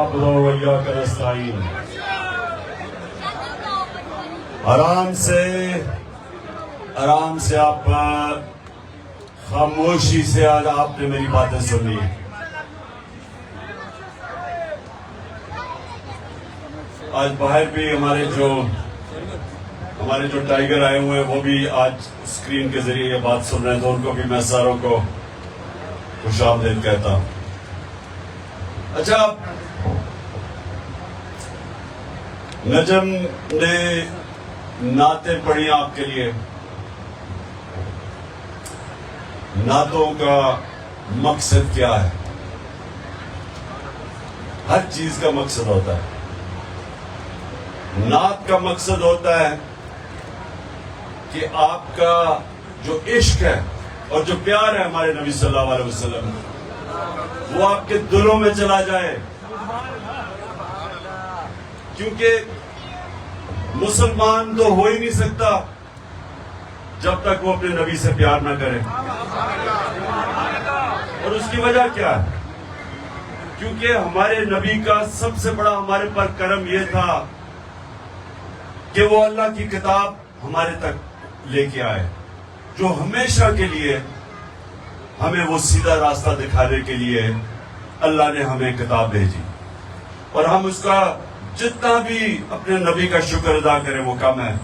نعبد و ایاک نستعین. آرام سے آپ خاموشی سے آج آپ نے میری باتیں سنی. آج باہر بھی ہمارے جو ٹائیگر آئے ہوئے ہیں وہ بھی آج اسکرین کے ذریعے یہ بات سن رہے ہیں، تو ان کو بھی میں ساروں کو خوش آمدید کہتا ہوں. اچھا، نجم نے نعتیں پڑھی آپ کے لیے. نعتوں کا مقصد کیا ہے؟ ہر چیز کا مقصد ہوتا ہے. نعت کا مقصد ہوتا ہے کہ آپ کا جو عشق ہے اور جو پیار ہے ہمارے نبی صلی اللہ علیہ وسلم وہ آپ کے دلوں میں چلا جائے. کیونکہ مسلمان تو ہو ہی نہیں سکتا جب تک وہ اپنے نبی سے پیار نہ کرے. اور اس کی وجہ کیا ہے؟ کیونکہ ہمارے نبی کا سب سے بڑا ہمارے پر کرم یہ تھا کہ وہ اللہ کی کتاب ہمارے تک لے کے آئے، جو ہمیشہ کے لیے ہمیں وہ سیدھا راستہ دکھانے کے لیے اللہ نے ہمیں کتاب بھیجی. اور ہم اس کا جتنا بھی اپنے نبی کا شکر ادا کریں وہ کم ہے،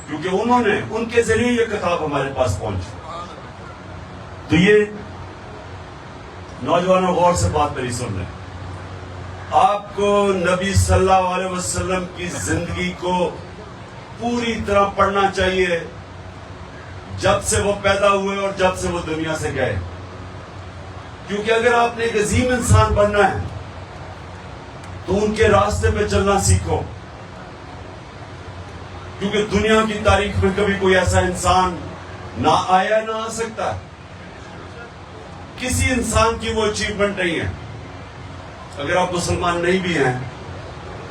کیونکہ انہوں نے ان کے ذریعے یہ کتاب ہمارے پاس پہنچی. تو یہ نوجوانوں غور سے بات میری سن لیں. آپ کو نبی صلی اللہ علیہ وسلم کی زندگی کو پوری طرح پڑھنا چاہیے، جب سے وہ پیدا ہوئے اور جب سے وہ دنیا سے گئے. کیونکہ اگر آپ نے ایک عظیم انسان بننا ہے تو ان کے راستے پہ چلنا سیکھو. کیونکہ دنیا کی تاریخ میں کبھی کوئی ایسا انسان نہ آیا نہ آ سکتا. کسی انسان کی وہ اچیومنٹ نہیں ہے. اگر آپ مسلمان نہیں بھی ہیں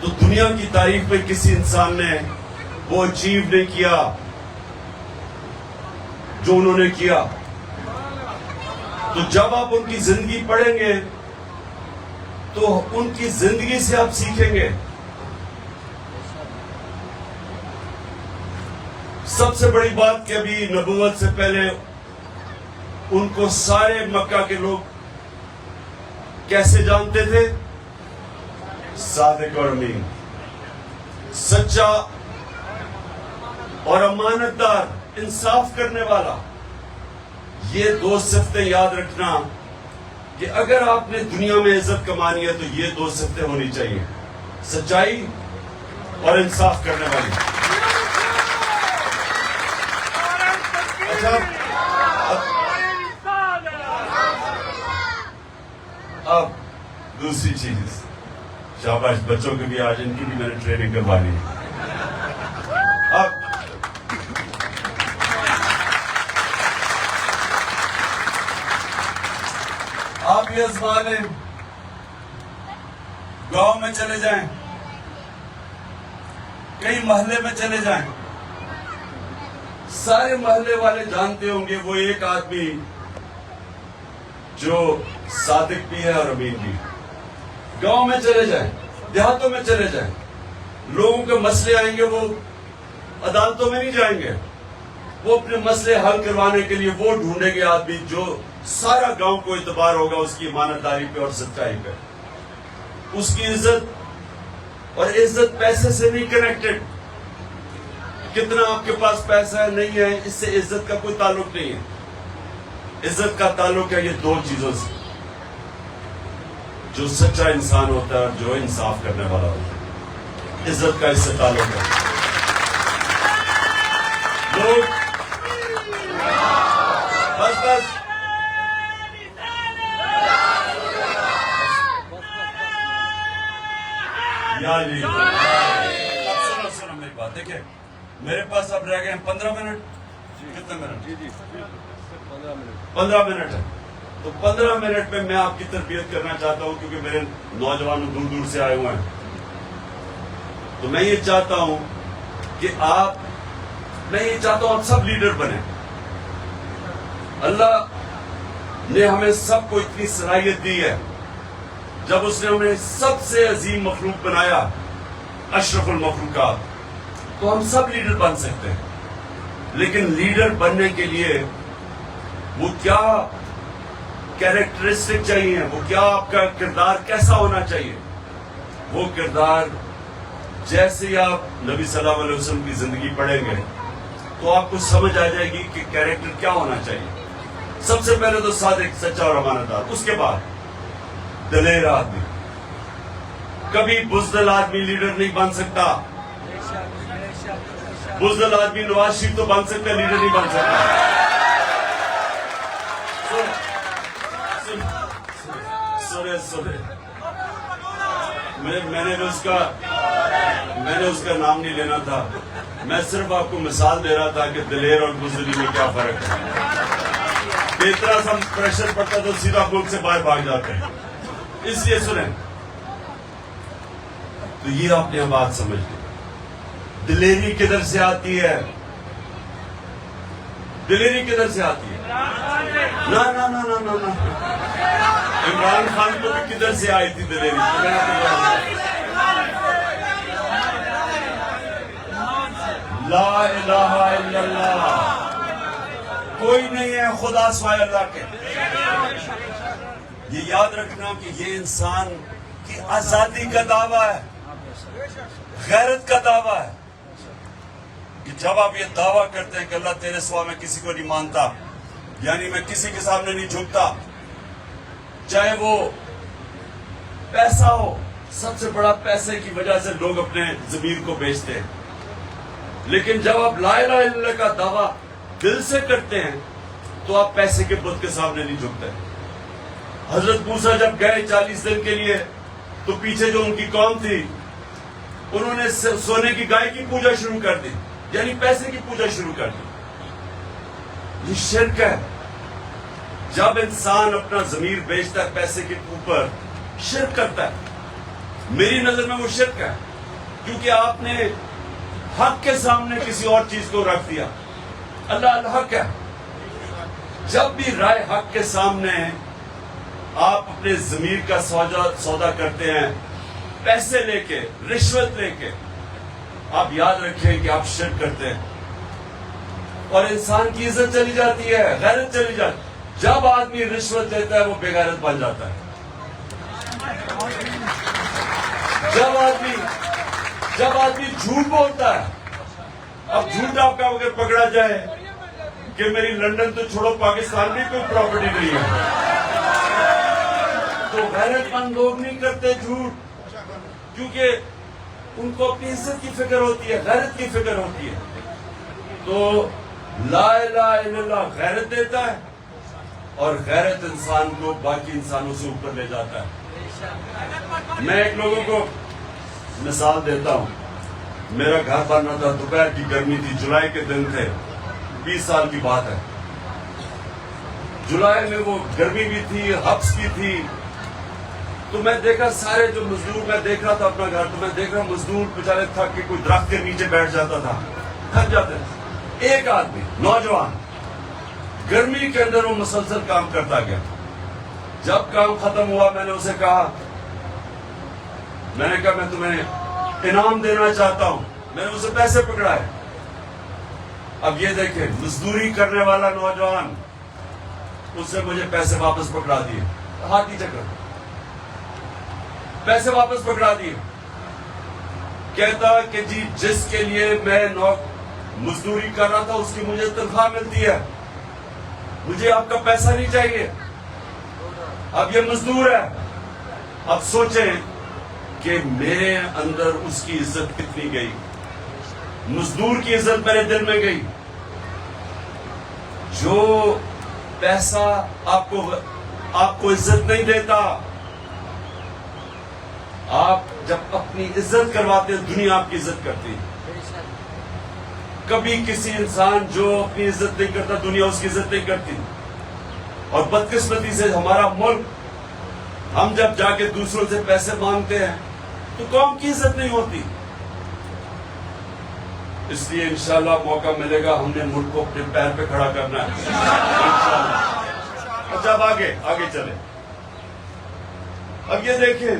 تو دنیا کی تاریخ میں کسی انسان نے وہ اچیو نہیں کیا جو انہوں نے کیا. تو جب آپ ان کی زندگی پڑھیں گے تو ان کی زندگی سے آپ سیکھیں گے. سب سے بڑی بات کہ ابھی نبوت سے پہلے ان کو سارے مکہ کے لوگ کیسے جانتے تھے؟ صادق اور امین، سچا اور امانت دار، انصاف کرنے والا. یہ دو صفتیں یاد رکھنا کہ اگر آپ نے دنیا میں عزت کمانی ہے تو یہ دو صفتیں ہونی چاہیے، سچائی اور انصاف کرنے والی. اچھا، اب دوسری چیز، شاباش بچوں کی بھی آج ان کی بھی میں نے ٹریننگ کروانی ہے. اب آپ یہ آزما لیں، گاؤں میں چلے جائیں، کئی محلے میں چلے جائیں، سارے محلے والے جانتے ہوں گے وہ ایک آدمی جو صادق بھی ہے اور امین بھی. گاؤں میں چلے جائیں، دیہاتوں میں چلے جائیں، لوگوں کے مسئلے آئیں گے، وہ عدالتوں میں نہیں جائیں گے، وہ اپنے مسئلے حل کروانے کے لیے وہ ڈھونڈیں گے آدمی جو سارا گاؤں کو اعتبار ہوگا اس کی ایمانداری پہ اور سچائی پہ. اس کی عزت، اور عزت پیسے سے نہیں کنیکٹڈ. کتنا آپ کے پاس پیسہ ہے نہیں ہے اس سے عزت کا کوئی تعلق نہیں ہے. عزت کا تعلق ہے یہ دو چیزوں سے، جو سچا انسان ہوتا ہے اور جو انصاف کرنے والا ہوتا ہے. عزت کا اس سے تعلق ہے. لوگ بس یا جی، اب سنو میری بات. دیکھیں میرے پاس اب رہ گئے ہیں 15 منٹ. کتنے منٹ؟ 15 منٹ ہے. تو 15 منٹ میں میں آپ کی تربیت کرنا چاہتا ہوں، کیونکہ میرے نوجوان دور دور سے آئے ہوئے ہیں. تو میں یہ چاہتا ہوں کہ آپ سب لیڈر بنیں. اللہ نے ہمیں سب کو اتنی صلاحیت دی ہے جب اس نے ہمیں سب سے عظیم مخلوق بنایا، اشرف المخلوقات، تو ہم سب لیڈر بن سکتے ہیں، لیکن لیڈر بننے کے لیے وہ کیا کیریکٹرسٹک چاہیے، وہ کیا آپ کا کردار کیسا ہونا چاہیے؟ وہ کردار جیسے ہی آپ نبی صلی اللہ علیہ وسلم کی زندگی پڑھیں گے تو آپ کو سمجھ آ جائے گی کہ کیریکٹر کیا ہونا چاہیے۔ سب سے پہلے تو صادق، سچا اور امانت دار، اس کے بعد دلیر آدمی۔ کبھی بزدل آدمی لیڈر نہیں بن سکتا۔ بزدل آدمی نواز شریف تو بن سکتا ہے، لیڈر نہیں بن سکتا۔ سنے میں نے اس کا نام نہیں لینا تھا، میں صرف آپ کو مثال دے رہا تھا کہ دلیر اور بزدلی میں کیا فرق ہے۔ اتنا سا پریشر پڑتا تو سیدھا ملک سے باہر بھاگ جاتے ہیں۔ اس لیے سنیں، تو یہ آپ نے بات سمجھ لی۔ دلیری کدھر سے آتی ہے؟ دلیری کدھر سے آتی ہے؟ نا نا نا نا نا نا، عمران خان کو بھی کدھر سے آئی تھی دلیری؟ لا الہ الا اللہ، کوئی نہیں ہے خدا سوائے اللہ کے۔ یہ یاد رکھنا کہ یہ انسان کی آزادی کا دعویٰ ہے، غیرت کا دعویٰ ہے، کہ جب آپ یہ دعویٰ کرتے ہیں کہ اللہ تیرے سوا میں کسی کو نہیں مانتا، یعنی میں کسی کے سامنے نہیں جھکتا، چاہے وہ پیسہ ہو۔ سب سے بڑا پیسے کی وجہ سے لوگ اپنے ضمیر کو بیچتے ہیں، لیکن جب آپ لا الہ الا اللہ کا دعویٰ دل سے کرتے ہیں تو آپ پیسے کے بت کے سامنے نہیں جھکتے۔ حضرت موسیٰ جب گئے 40 دن کے لیے تو پیچھے جو ان کی قوم تھی انہوں نے سونے کی گائے کی پوجا شروع کر دی، یعنی پیسے کی پوجا شروع کر دی۔ یہ شرک ہے۔ جب انسان اپنا ضمیر بیچتا ہے پیسے کے اوپر، شرک کرتا ہے۔ میری نظر میں وہ شرک ہے، کیونکہ آپ نے حق کے سامنے کسی اور چیز کو رکھ دیا۔ اللہ الحق ہے۔ جب بھی رائے حق کے سامنے آپ اپنے ضمیر کا سودا کرتے ہیں پیسے لے کے، رشوت لے کے، آپ یاد رکھیں کہ آپ شرک کرتے ہیں، اور انسان کی عزت چلی جاتی ہے، غیرت چلی جاتی ہے۔ جب آدمی رشوت لیتا ہے وہ بے غیرت بن جاتا ہے۔ جب آدمی جھوٹ بولتا ہے، اب جھوٹ آپ کا اگر پکڑا جائے کہ میری لندن تو چھوڑو پاکستان میں کوئی پراپرٹی نہیں ہے، تو غیرت مند لوگ نہیں کرتے جھوٹ، کیونکہ ان کو اپنی عزت کی فکر ہوتی ہے، غیرت کی فکر ہوتی ہے۔ تو لا الہ الا اللہ غیرت دیتا ہے، اور غیرت انسان کو باقی انسانوں سے اوپر لے جاتا ہے۔ میں ایک لوگوں کو مثال دیتا ہوں۔ میرا گھر بننا تھا، دوپہر کی گرمی تھی، جولائی کے دن تھے، 20 سال کی بات ہے۔ جولائی میں وہ گرمی بھی تھی، ہبس بھی تھی، تو میں دیکھا سارے جو مزدور، میں دیکھ رہا تھا اپنا گھر، تو میں دیکھ رہا مزدور بیچارے تھک کے کوئی درخت کے نیچے بیٹھ جاتا تھا، تھک جاتے تھے۔ ایک آدمی نوجوان گرمی کے اندر وہ مسلسل کام کرتا گیا۔ جب کام ختم ہوا میں نے اسے کہا، میں تمہیں انعام دینا چاہتا ہوں۔ میں نے اسے پیسے پکڑائے۔ اب یہ دیکھیں، مزدوری کرنے والا نوجوان، اس سے مجھے پیسے واپس پکڑا دیے، ہاتھی چکر، پیسے واپس پکڑا دیے۔ کہتا کہ جی جس کے لیے میں مزدوری کر رہا تھا اس کی مجھے تنخواہ ملتی ہے، مجھے آپ کا پیسہ نہیں چاہیے۔ اب یہ مزدور ہے، اب سوچیں کہ میرے اندر اس کی عزت کتنی گئی، مزدور کی عزت میرے دل میں گئی۔ جو پیسہ آپ کو عزت نہیں دیتا، آپ جب اپنی عزت کرواتے ہیں دنیا آپ کی عزت کرتی ہے۔ کبھی کسی انسان جو اپنی عزت نہیں کرتا دنیا اس کی عزت نہیں کرتی۔ اور بدقسمتی سے ہمارا ملک، ہم جب جا کے دوسروں سے پیسے مانگتے ہیں تو قوم کی عزت نہیں ہوتی۔ اس لیے انشاءاللہ موقع ملے گا، ہم نے ملک کو اپنے پیر پہ کھڑا کرنا ہے انشاءاللہ۔ اور جب آگے چلے، اب یہ دیکھیں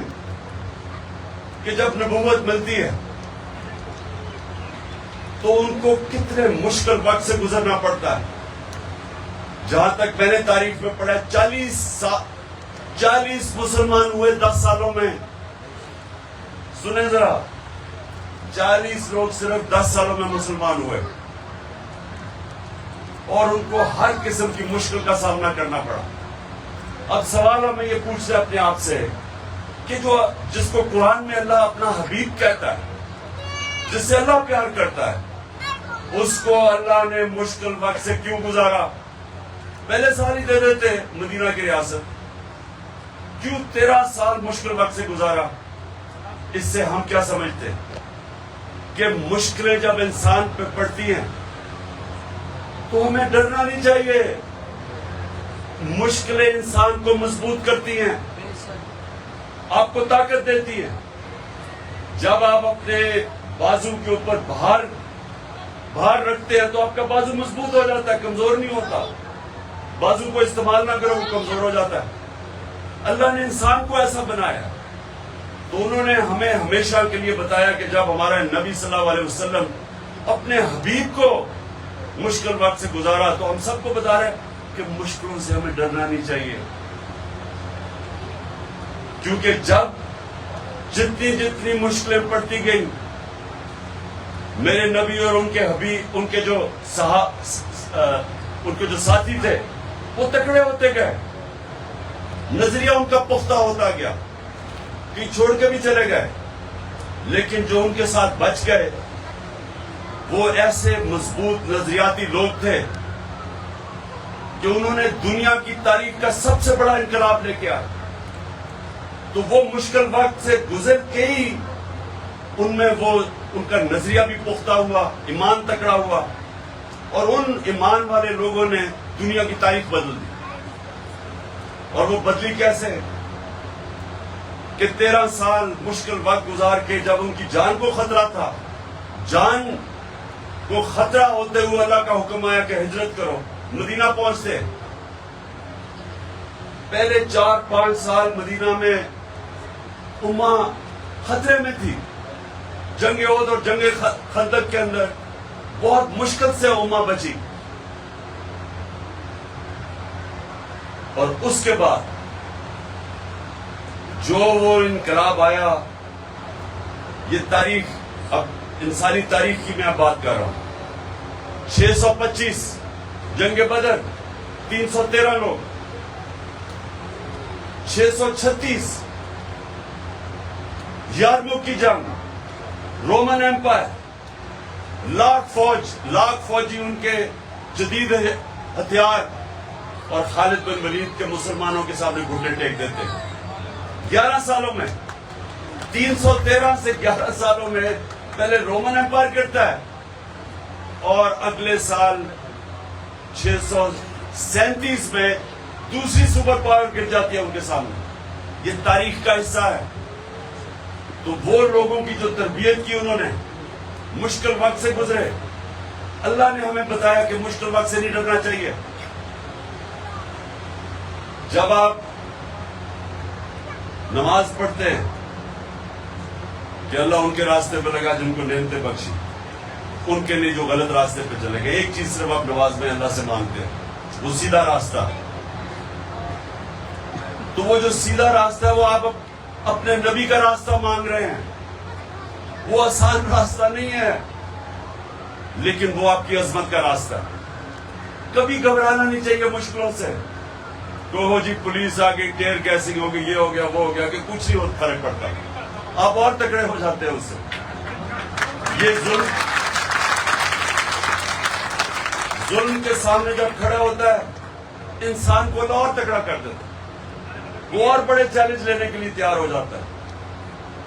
کہ جب نبوت ملتی ہے تو ان کو کتنے مشکل وقت سے گزرنا پڑتا ہے. جہاں تک میں نے تاریخ میں پڑھا 40 مسلمان ہوئے 10 سالوں میں. سنیں ذرا، 40 لوگ صرف 10 سالوں میں مسلمان ہوئے اور ان کو ہر قسم کی مشکل کا سامنا کرنا پڑا. اب سوال ہمیں یہ پوچھتے اپنے آپ سے کہ جس کو قرآن میں اللہ اپنا حبیب کہتا ہے، جس سے اللہ پیار کرتا ہے، اس کو اللہ نے مشکل وقت سے کیوں گزارا؟ پہلے سال ہی دے دیتے مدینہ کی ریاست، کیوں 13 سال مشکل وقت سے گزارا؟ اس سے ہم کیا سمجھتے کہ مشکلیں جب انسان پہ پڑتی ہیں تو ہمیں ڈرنا نہیں چاہیے. مشکلیں انسان کو مضبوط کرتی ہیں، آپ کو طاقت دیتی ہیں. جب آپ اپنے بازو کے اوپر بھار رکھتے ہیں تو آپ کا بازو مضبوط ہو جاتا ہے، کمزور نہیں ہوتا. بازو کو استعمال نہ کرو وہ کمزور ہو جاتا ہے. اللہ نے انسان کو ایسا بنایا تو انہوں نے ہمیں ہمیشہ کے لیے بتایا کہ جب ہمارا نبی صلی اللہ علیہ وسلم اپنے حبیب کو مشکل وقت سے گزارا تو ہم سب کو بتا رہے ہیں کہ مشکلوں سے ہمیں ڈرنا نہیں چاہیے. کیونکہ جتنی مشکلیں پڑتی گئیں، میرے نبی اور ان کے حبیب، ان کے جو ساتھی تھے وہ تکڑے ہوتے گئے، نظریہ ان کا پختہ ہوتا گیا، کہ چھوڑ کے بھی چلے گئے. لیکن جو ان کے ساتھ بچ گئے وہ ایسے مضبوط نظریاتی لوگ تھے کہ انہوں نے دنیا کی تاریخ کا سب سے بڑا انقلاب لے کے آئے. تو وہ مشکل وقت سے گزر کے ہی ان میں ان کا نظریہ بھی پختہ ہوا، ایمان تکڑا ہوا، اور ان ایمان والے لوگوں نے دنیا کی تاریخ بدل دی. اور وہ بدلی کیسے؟ کہ 13 سال مشکل وقت گزار کے جب ان کی جان کو خطرہ تھا، جان کو خطرہ ہوتے ہوئے اللہ کا حکم آیا کہ ہجرت کرو. مدینہ پہنچتے پہلے 4-5 سال مدینہ میں امہ خطرے میں تھی. جنگ احد اور جنگ خندق کے اندر بہت مشکل سے امہ بچی. اور اس کے بعد جو وہ انقلاب آیا، یہ تاریخ، اب انسانی تاریخ کی میں بات کر رہا ہوں. 625 جنگ بدر 313 لوگ، 636 یارموک کی جنگ، رومن ایمپائر، لاکھ فوجی ان کے جدید ہتھیار، اور خالد بن ولید کے مسلمانوں کے سامنے گھٹنے ٹیک دیتے. 11 سالوں میں 313 سے 11 سالوں میں پہلے رومن ایمپائر گرتا ہے اور اگلے سال 637 میں دوسری سپر پاور گر جاتی ہے ان کے سامنے. یہ تاریخ کا حصہ ہے. تو وہ لوگوں کی جو تربیت کی انہوں نے، مشکل وقت سے گزرے. اللہ نے ہمیں بتایا کہ مشکل وقت سے نہیں ڈرنا چاہیے. جب آپ نماز پڑھتے ہیں کہ اللہ ان کے راستے پہ لگا جن کو نعمتیں بخشی، ان کے لیے جو غلط راستے پہ چلے گئے. ایک چیز صرف آپ نماز میں اللہ سے مانگتے ہیں، وہ سیدھا راستہ. تو وہ جو سیدھا راستہ ہے وہ آپ اپنے نبی کا راستہ مانگ رہے ہیں. وہ آسان راستہ نہیں ہے، لیکن وہ آپ کی عظمت کا راستہ. کبھی گھبرانا نہیں چاہیے مشکلوں سے. تو جی پولیس آ گئی، ٹیئر گیسنگ ہو گئی، یہ ہو گیا، وہ ہو گیا، کہ کچھ نہیں فرق پڑتا. آپ اور تکڑے ہو جاتے ہیں اس سے. یہ ظلم کے سامنے جب کھڑا ہوتا ہے انسان کو تو اور تکڑا کر دیتا ہے، وہ اور بڑے چیلنج لینے کے لیے تیار ہو جاتا ہے.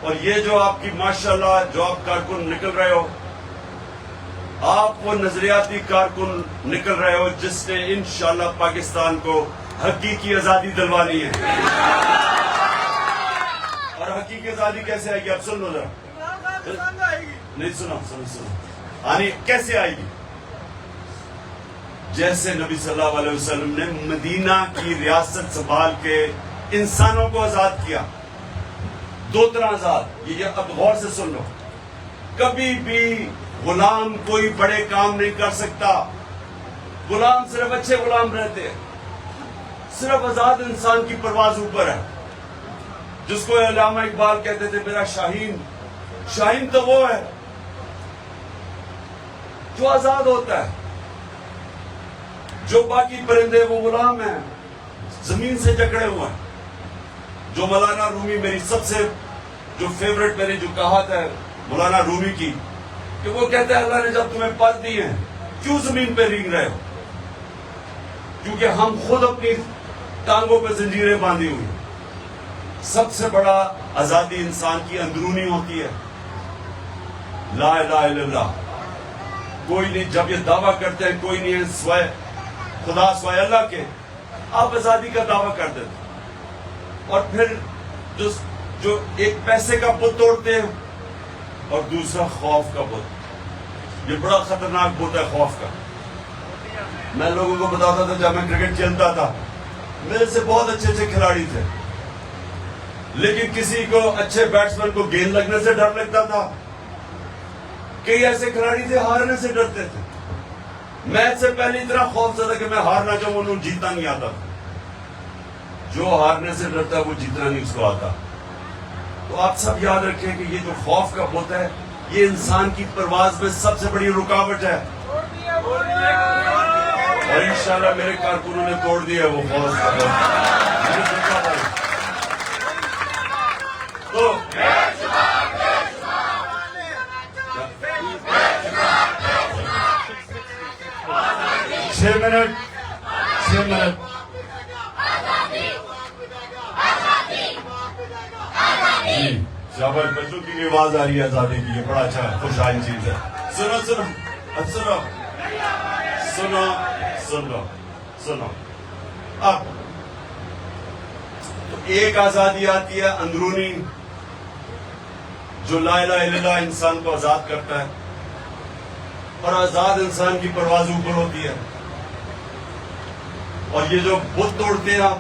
اور یہ جو آپ کی ماشاءاللہ جو آپ کارکن نکل رہے ہو، آپ وہ نظریاتی کارکن نکل رہے ہو جس نے انشاءاللہ پاکستان کو حقیقی آزادی دلوانی ہے. اور حقیقی آزادی کیسے آئے گی؟ اب سن لو ذرا. نہیں سنو یعنی کیسے آئے گی؟ جیسے نبی صلی اللہ علیہ وسلم نے مدینہ کی ریاست سنبھال کے انسانوں کو آزاد کیا. دو طرح آزاد. یہ اب غور سے سن لو. کبھی بھی غلام کوئی بڑے کام نہیں کر سکتا. غلام صرف اچھے غلام رہتے ہیں. صرف آزاد انسان کی پرواز اوپر ہے. جس کو علامہ اقبال کہتے تھے میرا شاہین. شاہین تو وہ ہے جو آزاد ہوتا ہے. جو باقی پرندے وہ غلام ہیں, زمین سے جکڑے ہوئے ہیں. جو مولانا رومی, میری سب سے جو فیوریٹ میری جو کہات ہے مولانا رومی کی, کہ وہ کہتے ہیں اللہ نے جب تمہیں پر دی ہیں کیوں زمین پہ رینگ رہے ہو؟ کیونکہ ہم خود اپنی ٹانگوں پہ زنجیریں باندھی ہوئی. سب سے بڑا آزادی انسان کی اندرونی ہوتی ہے. لا الہ الا اللہ. کوئی نہیں, جب یہ دعویٰ کرتے ہیں کوئی نہیں ہے سوائے خدا سوائے اللہ کے, آپ آزادی کا دعویٰ کر دیتے. اور پھر جو ایک پیسے کا بت توڑتے ہیں اور دوسرا خوف کا بت. یہ بڑا خطرناک بت ہے خوف کا. میں لوگوں کو بتاتا تھا جب میں کرکٹ کھیلتا تھا, میرے سے بہت اچھے اچھے کھلاڑی تھے, لیکن کسی کو اچھے بیٹسمین کو گیند لگنے سے ڈر لگتا تھا. کئی ایسے کھلاڑی تھے ہارنے سے ڈرتے تھے. میچ سے پہلے اتنا خوف زدہ کہ میں ہارنا چاہوں, انہوں جیتنا نہیں آتا. جو ہارنے سے ڈرتا ہے وہ جیتنا نہیں اس کو آتا. تو آپ سب یاد رکھیں کہ یہ جو خوف کا بت ہے یہ انسان کی پرواز میں سب سے بڑی رکاوٹ ہے. اور انشاءاللہ میرے کارکنوں نے توڑ دیا وہ خوف کا بت. تو 6 منٹ جی شاباش. بچوں کی بھی آواز آ رہی ہے آزادی کی, یہ بڑا اچھا خوشحال چیز ہے. سنو سنو سنو سنو سنو سنو. اب تو ایک آزادی آتی ہے اندرونی, جو لا الہ الا اللہ انسان کو آزاد کرتا ہے, اور آزاد انسان کی پرواز اوپر ہوتی ہے. اور یہ جو بت توڑتے ہیں آپ,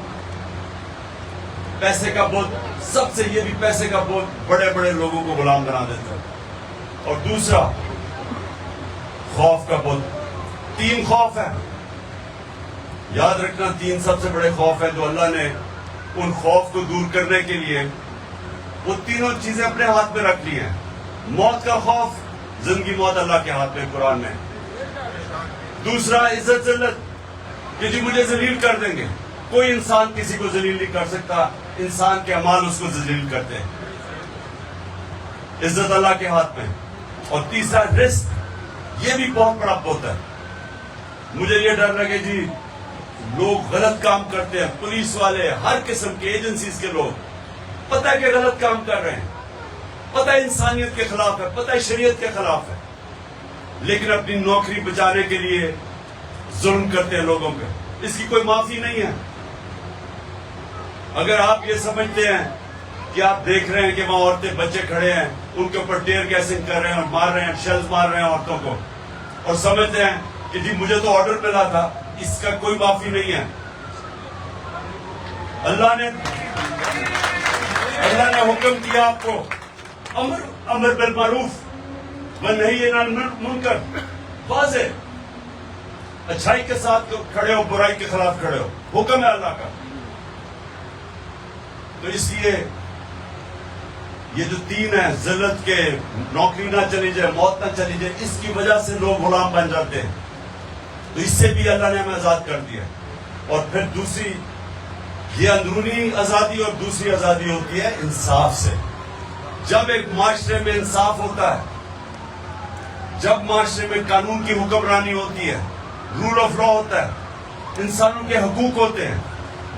پیسے کا بت, سب سے یہ بھی پیسے کا بت بڑے بڑے لوگوں کو غلام بنا دیتا ہے. اور دوسرا خوف کا بت. 3 خوف ہے, یاد رکھنا 3 سب سے بڑے خوف ہیں جو اللہ نے ان خوف کو دور کرنے کے لیے وہ تینوں چیزیں اپنے ہاتھ میں رکھ لی ہیں. موت کا خوف, زندگی موت اللہ کے ہاتھ میں قرآن میں. دوسرا عزت ذلت, کہ جی مجھے ذلیل کر دیں گے. کوئی انسان کسی کو ذلیل نہیں کر سکتا, انسان کے اعمال اس کو ذلیل کرتے ہیں. عزت اللہ کے ہاتھ میں. اور تیسرا رزق, یہ بھی بہت بڑا بت ہے. مجھے یہ ڈر لگے جی لوگ غلط کام کرتے ہیں, پولیس والے, ہر قسم کے ایجنسیز کے لوگ, پتہ ہے کہ غلط کام کر رہے ہیں, پتہ ہے انسانیت کے خلاف ہے, پتہ ہے شریعت کے خلاف ہے, لیکن اپنی نوکری بچانے کے لیے ظلم کرتے ہیں لوگوں پہ. اس کی کوئی معافی نہیں ہے. اگر آپ یہ سمجھتے ہیں کہ آپ دیکھ رہے ہیں کہ وہاں عورتیں بچے کھڑے ہیں, ان کے اوپر ٹیئر گیسنگ کر رہے ہیں اور مار رہے ہیں, شیلز مار رہے ہیں عورتوں کو, اور سمجھتے ہیں کہ جی مجھے تو آرڈر ملا تھا, اس کا کوئی معافی نہیں ہے. اللہ نے حکم کیا آپ کو امر بالمعروف ونہی عن المنکر, واضح اچھائی کے ساتھ کھڑے ہو, برائی کے خلاف کھڑے ہو, حکم ہے اللہ کا. تو اس لیے یہ جو 3 ہیں, ذلت کے, نوکری نہ چلی جائے, موت نہ چلی جائے, اس کی وجہ سے لوگ غلام بن جاتے ہیں. تو اس سے بھی اللہ نے ہمیں آزاد کر دیا. اور پھر دوسری یہ اندرونی آزادی, اور دوسری آزادی ہوتی ہے انصاف سے. جب ایک معاشرے میں انصاف ہوتا ہے, جب معاشرے میں قانون کی حکمرانی ہوتی ہے, رول آف لا ہوتا ہے, انسانوں کے حقوق ہوتے ہیں,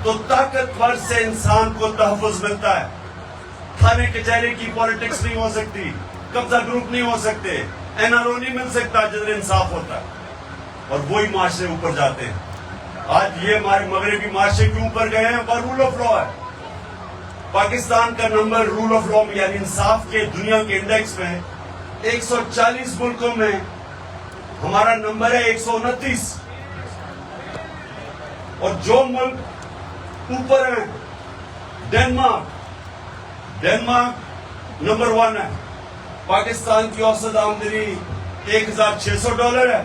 تو طاقتور سے انسان کو تحفظ ملتا ہے. تھانے کچہری کی پالیٹکس نہیں ہو سکتی, قبضہ گروپ نہیں ہو سکتے, NRO نہیں مل سکتا جدھر انصاف ہوتا ہے, اور وہی معاشرے اوپر جاتے ہیں. آج یہ ہمارے مغربی معاشرے کیوں اوپر گئے ہیں, وہ رول آف لا ہے. پاکستان کا نمبر رول آف لا یعنی انصاف کے دنیا کے انڈیکس میں 140 ملکوں میں ہمارا نمبر ہے 129. اور جو ملک اوپر ہیں, ڈنمارک, ڈینمارک نمبر 1 ہے. پاکستان کی اوسط آمدنی $1,600 ہے.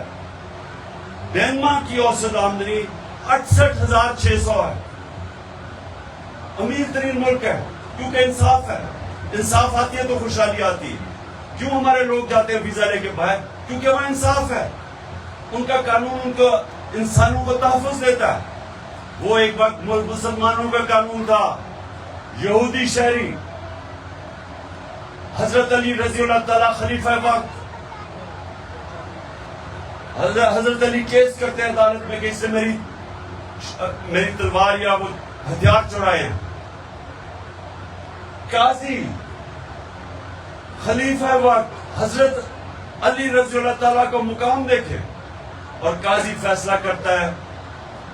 ڈینمارک کی اوسط آمدنی 68,600 ہے. امیر ترین ملک ہے کیونکہ انصاف ہے. انصاف آتی ہے تو خوشحالی آتی ہے. کیوں ہمارے لوگ جاتے ہیں ویزا لے کے باہر؟ کیونکہ وہاں انصاف ہے. ان کا قانون ان کو انسانوں کو تحفظ دیتا ہے. وہ ایک وقت مسلمانوں کا قانون تھا. یہودی شہری حضرت علی رضی اللہ تعالیٰ خلیفہ وقت، حضرت علی کیس کرتے ہیں عدالت میں کہ اس سے میری تلوار یا وہ ہتھیار چرائے ہیں. قاضی خلیفہ وقت حضرت علی رضی اللہ تعالیٰ کو مقام دیکھے اور قاضی فیصلہ کرتا ہے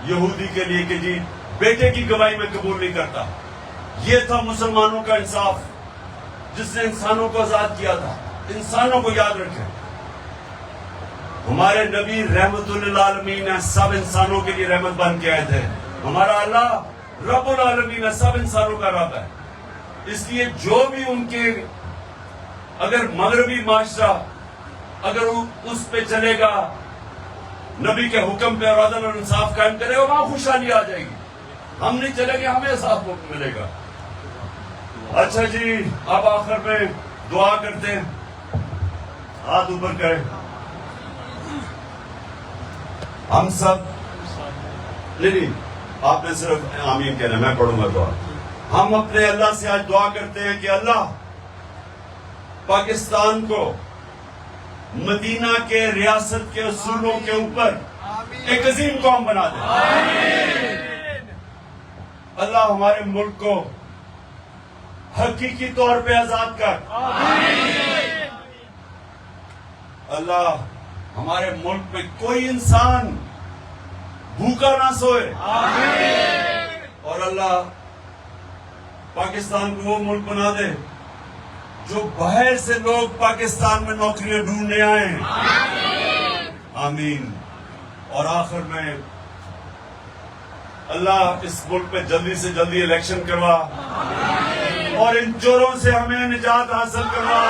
یہودی کے لیے کہ جی بیٹے کی گواہی میں قبول نہیں کرتا. یہ تھا مسلمانوں کا انصاف جس نے انسانوں کو آزاد کیا تھا. انسانوں کو یاد رکھیں، ہمارے نبی رحمت للعالمین ہے، سب انسانوں کے لیے رحمت بن کے آئے تھے. ہمارا اللہ رب العالمین ہے، سب انسانوں کا رب ہے. اس لیے جو بھی ان کے اگر مغربی معاشرہ اگر اس پہ چلے گا، نبی کے حکم پہ اور عدل اور انصاف قائم کرے گا، وہاں خوشحالی آ جائے گی. ہم نہیں چلیں گے، ہمیں صاف حکم ملے گا. اچھا جی، اب آخر میں دعا کرتے ہیں. ہاتھ اوپر کریں. ہم سب نہیں، آپ نے صرف آمین کہنا، میں پڑھوں گا دعا. ہم اپنے اللہ سے آج دعا کرتے ہیں کہ اللہ پاکستان کو مدینہ کے ریاست کے اصولوں کے اوپر ایک عظیم قوم بنا دے. اللہ ہمارے ملک کو حقیقی طور پہ آزاد کر. اللہ ہمارے ملک میں کوئی انسان بھوکا نہ سوئے. اور اللہ پاکستان کو وہ ملک بنا دے جو باہر سے لوگ پاکستان میں نوکریاں ڈھونڈنے آئیں. آمین. اور آخر میں اللہ اس ملک پہ جلدی سے جلدی الیکشن کروا اور ان چوروں سے ہمیں نجات حاصل کروا.